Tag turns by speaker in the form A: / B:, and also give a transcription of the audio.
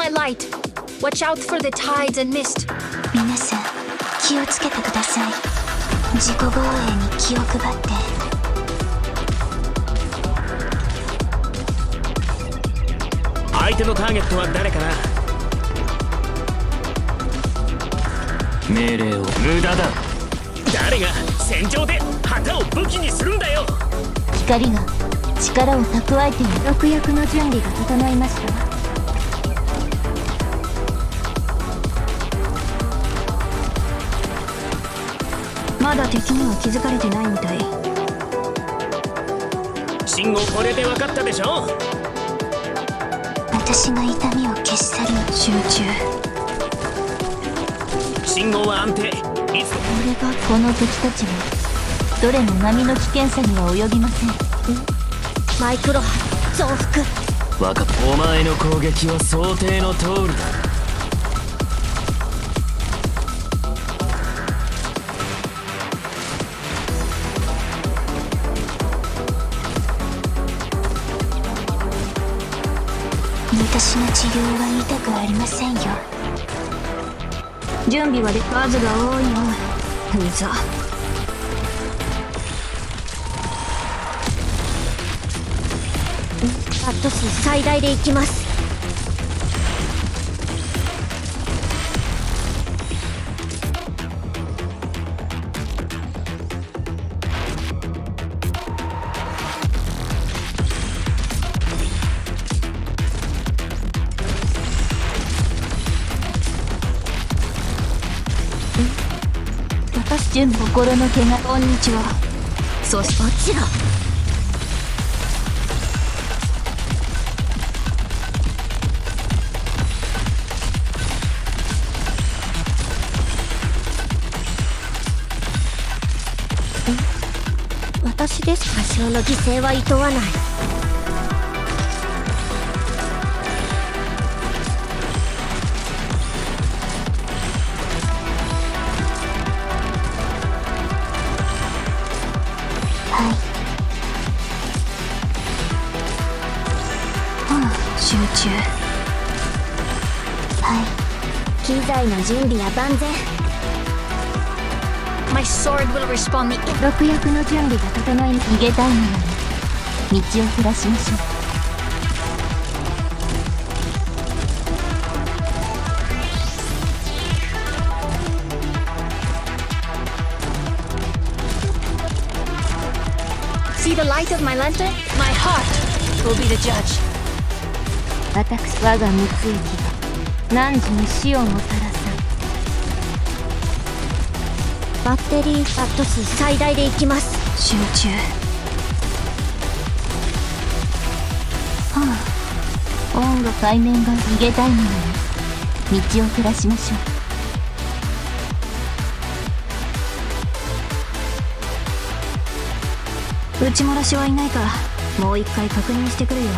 A: my light. Watch out for the tides and mist.
B: 皆さん気をつけてください。自己防衛に気を配って。
C: 相手のターゲットは誰かな。命令を無駄だ。誰が戦場で旗を武器にするんだよ。
B: 光が力を蓄えている。毒薬の準備が整いました。まだ敵には気づかれてないみたい。
C: 信号これで分かったでしょ。
B: 私が痛みを消し去る。集中。
C: 信号は安定。いつ
B: これがこの敵たちもどれも波の危険さには及びません。マイクロ波増幅。
C: 分かった。お前の攻撃は想定の通りだ。
B: 私の治療は痛くありませんよ。準備はで数が多いの。うざ。カット数最大でいきます。私準備心の怪我。こんにちは。そしてこっちが私です。多少の犠牲はいとわない。集中。はい。機材の準備は万全。
A: My sword will respond.
B: 毒薬の準備が整い。逃げたいのなら道を照らしましょう。
A: See the light of my lantern? My heart will be the judge.
B: 私我が無追記が汝に死をもたらさん。バッテリーカット数最大でいきます。集中。はあ、温度海面が逃げたいのなら道を照らしましょう。撃ち漏らしはいないか。もう一回確認してくるよ。